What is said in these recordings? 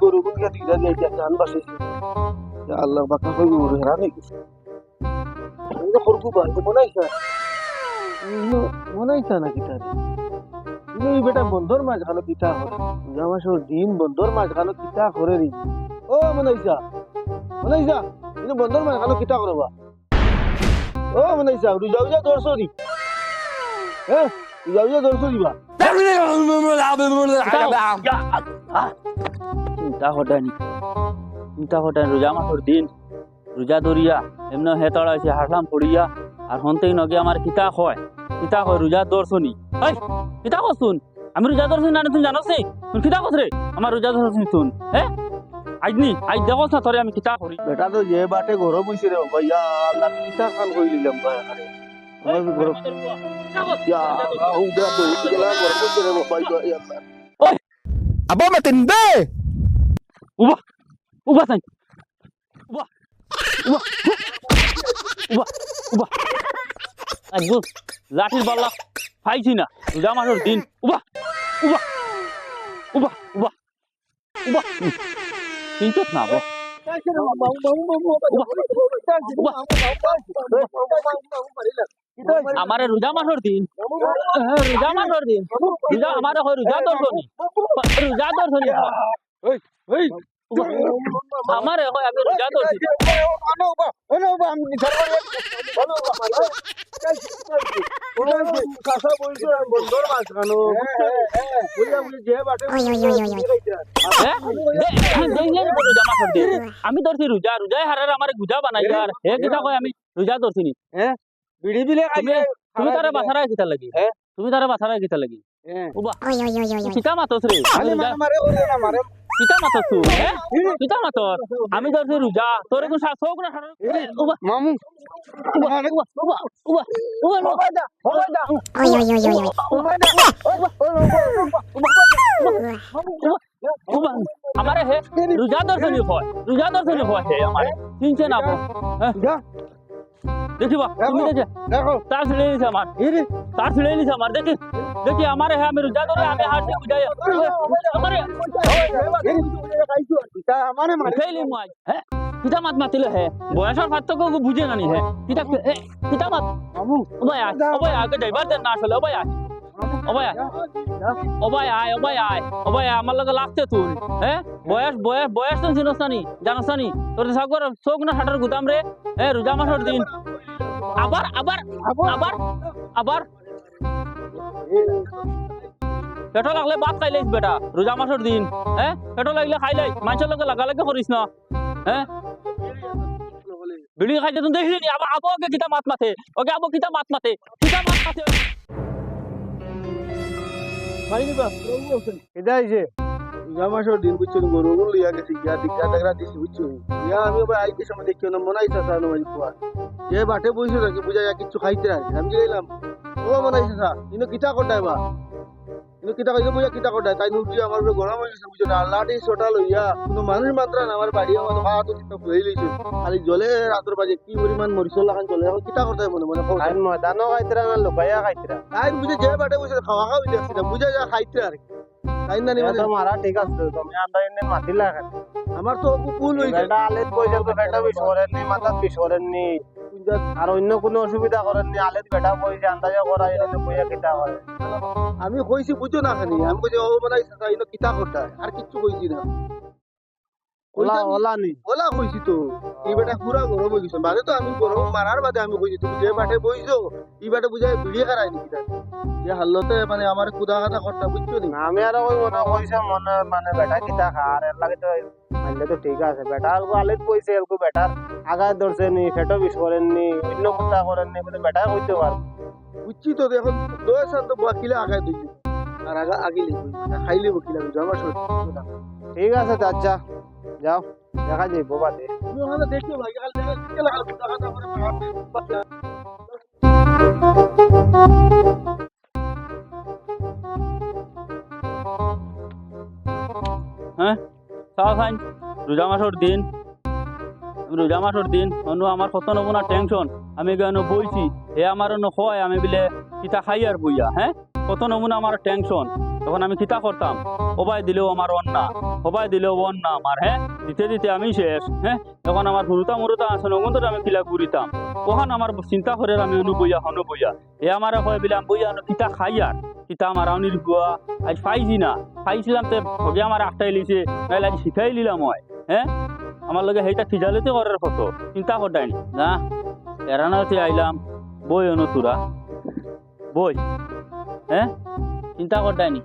গরু গুলো দিরা দিয়ে জান বাসেছে আল্লাহ বাকা কই গরু হেরা নেই এটা করবো বাড়ি মনাইছা নাকি তারে এই বেটা বন্ধর মাছ খালো পিঠা করে জামাসর দিন বন্ধর মাছ খালো পিঠা করে নি ও মনাইছা কিন্তু বন্ধর মাছ খালো পিঠা করবা ও মনাইছা রুজা উজা দর্শো দি হ্যাঁ রুজা উজা দর্শো দিবা চিন্তা হটানি রোজা মাসর দিন রোজা ধরিয়া এমন হেতড়া আছে হাসলাম পড়িয়া আর হন্তেই নগে আমার কিতা হয় রোজা দর্শনী এই কিতা করছুন আমি রোজা দর্শনী না তুই জানোস তুই কিতা করছ রে আমার রোজা দর্শনী তুই হ্যাঁ আজ দেখো না তোরে আমি কিতা করি বেটা তো যে বাটে ঘর বইছে রে ভাইয়া আল্লাহ কিতা কান কই দিলাম ভাই আরে আমার ঘর ইয়া উদা তো গেলা ঘর বইছে রে ভাই ইয়া ওই Aba matindi! Uba san uba আজগো লাঠির বাল্লা পাইছি না রোজা মাসের দিন উবা চিন্তা না বো আমারে রোজা মাসের দিন রোজা আমারে হয় রোজা দর্শনী আমারে হয় আমি রোজা দর্শনী আমি ধরছি রোজায় হারার আমার গুজা বানাই আর হে কিতা কয় আমি রোজা ধরছি হ্যাঁ বিড়ি বিলে তুমি তারা বাছারা কিতা লাগি তুমি তারা বাছারা কিতা লাগি কিতা মাতস রে কিতা মাতস তুই হ্যাঁ কিতা মাতস আমি ধরছি রোজা তোর কোন শাসক না মামু আমারে হে রোজা দর্শনী হয় হে আমারে চিনছে না দেখিবা তুমি দেখো তার ছেড়ে নিছে আমার দেখি আমারে হে আমি রোজা ধরে আমি হাসি বুঝাই আমারে খাইলি মাই হ্যাঁ কিতা মাত মাতিলে হে বয়সের পার্থক্য বুঝে নানি হে কিতা মাত মামু ওবাই আগে ড্রাইভার দেন না আসলে ওবাই আমার লগে লাগতে তুই হ্যাঁ বয়স তো চিনস নানি জানস নানি তোর সাগর চোখ না হাটার গুদাম রে হ্যাঁ রোজা মাসের দিন আবার পেটো লাগলে ভাত খাই লাইস বেটা রোজা মাসের দিন হ্যাঁ পেটো লাগলে খাই লাই মানুষের লগে লাগালাগি করিস না হ্যাঁ বিড়ি খাইতে তুমি দেখিলি আবো ওকে কিতা মাত মাতে জামাসর দিন বুঝছো গরু গুলো লিয়া গেছি গিয়া দিকা টাকা দিছি বুঝছো ইয়া আমি আবার আইকে সময় দেখিও না মনে আইতা সানো মাঝি কুয়া যে বাটে বইছো নাকি বুঝা কিছু খাইতে আই আমি গেলাম ও মনে আইছা সা ইনো কিটা করতাই বা ইনো কিটা কইছো বুঝা কিটা করতাই তাই নুজি আমার উপরে গরম হইছে বুঝছো না আল্লাহটি সোটা লইয়া কোনো মানুষ মাত্রা না আমার বাড়ি আমার হাত তো ফুলাই লইছে খালি জলে রাতের বাজে কি পরিমাণ মরিচল লাগান জলে এখন কিটা করতাই মনে আইন ময়দানও খাইতরা না লুকাইয়া খাইতরা আইন বুঝে যে বাটে বইছে খাওয়া খাওয়া দিছি না বুঝা যা খাইতে আর তাই না মানে তোমারা ঠিক আছে তুমি আমরা এনে মাতিলা আমার তো কুল হইছে এটা আলেত কইছে তো বেটা বিশরেন নি মাথা বিশরেন নি আর অন্য কোনো অসুবিধা করেন নি আলেত বেটা কইছে আন্দাজে করা এনে কইয়া কিটা হয় আমি কইছি বুঝো না খালি আমি কইছি ও বানাইছে তাই না কিটা করতে আর কিছু কইছি না ওলা কইছি তো এই বেটা পুরা গরম হয়ে গেছে বাদে তো আমি গরম মারার বাদে আমি কইছি তুমি যে বাটে বইছো এই বাটে বুঝাই ভিড়িয়ে খারাই নাকি যে হাল্লতে মানে আমার কুদা কথা করতে বুঝছো না আমি আর ওই মনে কইছে মনে মানে বেটা কিতা খা আর এর লাগে তো মানলে তো ঠিক আছে বেটা আলগো আলেত কইছে এলগো বেটার আগায় ধরছে নি ফেটো বিষ করেন নি অন্য কুদা করেন নি বলে বেটা কইতে পার বুঝছি তো এখন দোষ তো বাকিলে আগায় দিছি আর আগিলে খাইলে বকিলা আমার সত্যি ঠিক আছে আচ্ছা যাও দেখা যাই বাদে দেখো ভাই কাল হ্যাঁ সাহান রোজা মাসের দিন অনু আমার কত নব না টেনশন আমি কেন বইছি হে আমার হয় আমি বিলে কিতা খাই আর বইয়া হ্যাঁ কত নমুনা আমার টেনশন তখন আমি কিতা করতাম, সবাই দিলেও আমার অন্না, সবাই দিলেও অন্না আমার, হ্যাঁ দিতে দিতে আমি শেষ। হ্যাঁ এখন আমার হুরুতা মুরুতা আছে নগন্তর আমি কিলা ঘুরিতাম, ওখান আমার চিন্তা করে আমি অনুবইয়া এ আমার হয় বিলাম বইয়া কিতা খাই আর কিতা আমার আউনির গুয়া আজ পাইছি না, পাইছিলাম তো হবি আমার আটটাই লিছে, নাইলে আজ শিখাই নিলাম হয়। হ্যাঁ আমার লগে সেইটা খিজালিতে করার কত চিন্তা করতাইনি না, এরানোতে আইলাম বই অনুতুরা বই। হ্যাঁ চিন্তা করতাইনি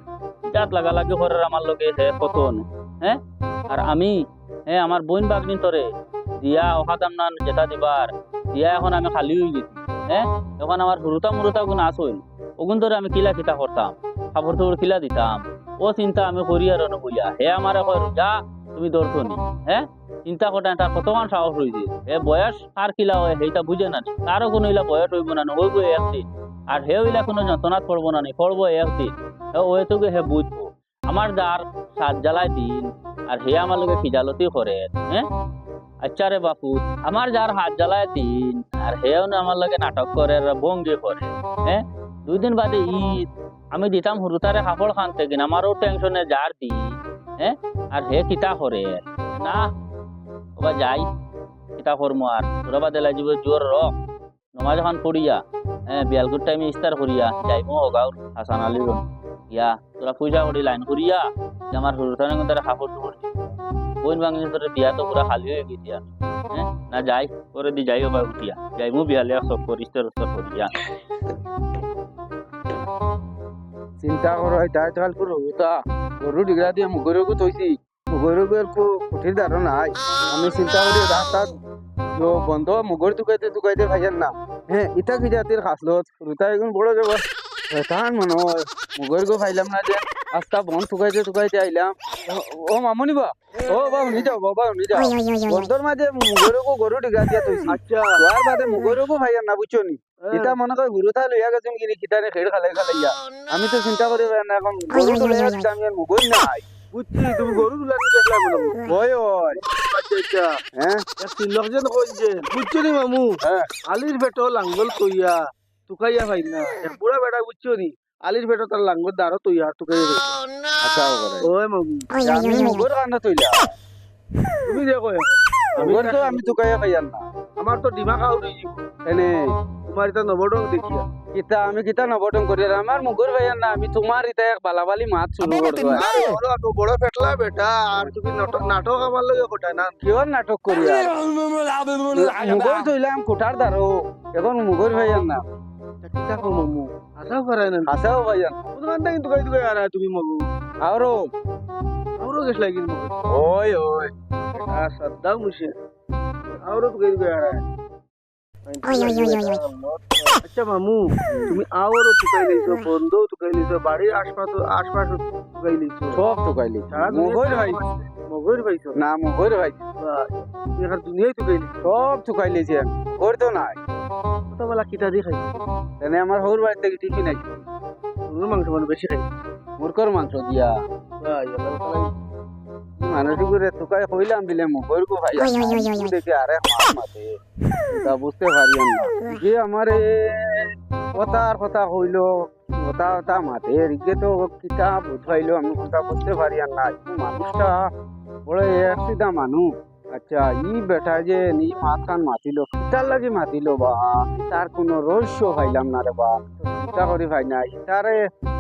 ইটাত লাগালাগি করার আমার লগে হে কত অনু। হ্যাঁ আর আমি হ্যাঁ আমার বোন বাগনি তরে দিয়া অখাতাম না যেটা দিবার দিয়া এখন আমি খালি হয়ে গেছি। হ্যাঁ এখন আমার হুরুতা মুরুতা গুণ আসইন ওগুন ধরে আমি কিলা কিতা করতাম, খাবার টাবর কিলা দিতাম, ও চিন্তা আমি করি আর অনুবইয়া হে আমার কয় যা তুমি দর্শনি। হ্যাঁ চিন্তা করতে তার কতক্ষণ সাহস হয়েছে, হে বয়স কার কিলা হয় সেইটা বুঝে না, তারও কোনো ইলা বয়স হইব না, হইব একদিন। আর হে ইলা কোনো যন্ত্রণাত পড়বো না, পড়বো একদিন, ওইটুকু হে বুঝবো। আমার যার সাত জ্বালায় দিন আর হে আমার লোকে খিজালতি করে। হ্যাঁ আচ্ছা রে বাপু, আমার যার হাত জ্বালায় দিন আর হেও না আমার লগে নাটক করে আর ভঙ্গি করে। হ্যাঁ 2 দিন বাদে ঈদ আমি দিতাম হুরুতারে কাপড় খানতে কিনা আমারও টেনশনে যার দি। হ্যাঁ আর হে কিতা করে না ওবা যাই কিতা করমু আর তোরা বাদে লাগিব জোর রক নমাজ খান পড়িয়া। হ্যাঁ বিয়ালকুর টাইমে ইস্তার করিয়া যাইমু ওগাও হাসান আলী রন ইয়া তোরা পূজা করি লাইন করিয়া যে আমার হুরুতারে তারা কাপড় টুপড় বোন বাঙালি তোরে বিয়া তো পুরা খালি হয়ে গেছি আর। হ্যাঁ না যাই করে দি যাই ওবা উঠিয়া যাইমু বিয়ালে সব করিস্তার করিয়া। চিন্তা করো তাই কাল পুরো তা গরু ডিগরা দিয়ে মুগরুকু থইছি, মুগরুকের কুঠির ধারণা নাই। আমি চিন্তা করি রাস্তাত বন্ধ মুগর তুকাইতে ভাইয়ার না। হ্যাঁ ইটা কি জাতির খাসলত রুতা এখন বড় যাব তাহান মনে হয় মুগর গো ফাইলাম না যে আস্তা বন তুকাইতে আইলাম। ও মামনি বা ও বাবু নি যাও বাবা নি যাও বন্ধর মাঝে মুগরুকু গরু ডিগরা দিয়া থইছি। আচ্ছা তোর বাদে মুগরুকু ভাইয়ার না বুঝছো নি, এটা মনে করে গুরু থা লইয়া গেছেন কিনি কিতারে খেড় খালাইয়া। আমি তো চিন্তা করি না এখন গরু তো লইয়া গেছি আমি আর মুগর নাই। বুঝছি তুমি গরু গুলানি দেখলা মনে হয় ওই। আচ্ছা আচ্ছা হ্যাঁ লোকজন কইছে বুঝছো নি মামু। হ্যাঁ আলির বেটো লাঙ্গল কইয়া তুকাইয়া ভাই না এক বুড়া বেটা বুঝছো নি আলির বেটো তার লাঙ্গল দাঁড়ো তৈয়া তুকাইয়া আচ্ছা ওই মামু আমি মুগর কান্না তৈলা তুমি দেখো মুগর তো আমি তুকাইয়া ভাইয়ার না আমার তো দিমাগ আউরি এনে তোমার এটা নবডং দেখিয়া কিতা আমি কিতা নবডং করি আমার মুগর ভাইয়ার না আমি তোমার এটা এক বালাবালি মাছ শুরু করছো। আরে বড় ফেটলা বেটা আর তুমি নাটক আমার লগে কোটা না কিও নাটক করি মুগর তৈলাম কোটার দারো এখন মুগর ভাইয়ার না কিতা কো মামু আসাও করায় না আসাও ভাইয়ার তোমার না কিন্তু কই আর তুমি মামু আরো গেছ লাগিন মুগর ওই ওই এটা সদ্দা মুশে আরো তো কই আর আচ্ছা মামু তুমি আওরও তুকাই লইছো, বন্ধও তুকাই লইছো, বাড়ির আশপাশ তুকাই লইছো, সব তুকাই লইছো। মগর ভাইছো না মগর ভাই তুমি এখন দুনিয়ায় তুকাই লইছো, সব তুকাই লইছি আমি ঘর তো নাই। কত বেলা কিটা দিয়ে খাইছো এনে আমার হৌর বাড়িতে ঠিকই নাই গরুর মাংস মানে বেশি খাই মুরকর মাংস দিয়া মানুষ করে তুকাই কইলাম দিলে মগর গো ভাই দেখে আরে মাতে তা বুঝতে পারি না যে আমার কথা হইলো কথা মাতে রিগে তো কিতা বুঝাইলো আমি কথা বুঝতে পারি না মানুষটা বড় একসিদা মানুষ। আচ্ছা ই বেটা যে নি মাথান মাতিলো কিতার লাগি মাতিলো বা তার কোনো রহস্য পাইলাম না রে বা চিন্তা করি ভাই না তারে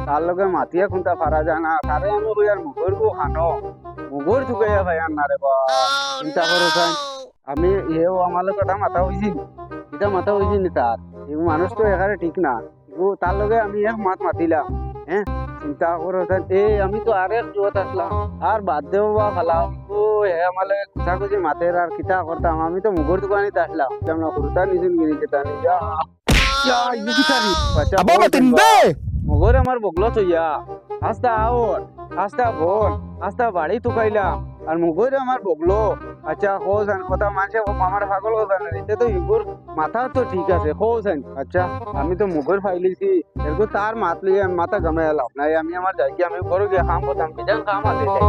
তার লগে মাতিয়া খুঁটা পারা যায় না তারে আমি কই আর মুগর গো খানো মুগর ঢুকাইয়া ভাই আর না রে বা চিন্তা করো ভাই আমি এও আমার লগে কথা মাথা হইছি এটা মাথা হইছি নি তার এই মানুষ তো এখানে ঠিক না তার লগে আমি এক মাত মাতিলাম। হ্যাঁ চিন্তা করো আমি তো আরেক জোত আসলাম আর বাদ দেব বা খালাম ও হে আমার লগে কুচাকুচি মাতের আর কিতা করতাম আমি তো মুগর দোকানিতে আসলাম না কুরতা নিজে নিয়ে যেটা নিজা মগর আমার বগলো থইয়া আস্তা আওর আস্তা বল আস্তা বাড়ি তুকাইলাম আর মগর আমার বগলো। আচ্ছা খোঁজান কথা মানুষে আমার পাগল খোঁজান এতে তো ইগুর মাথা তো ঠিক আছে খোঁজান। আচ্ছা আমি তো মুগর ফাইলিছি এরকম তার মাত লিয়ে মাথা গমে এলাম নাই আমি আমার যাই আমি ঘরে গিয়ে কাম করতাম বিজান কাম আছে যাই।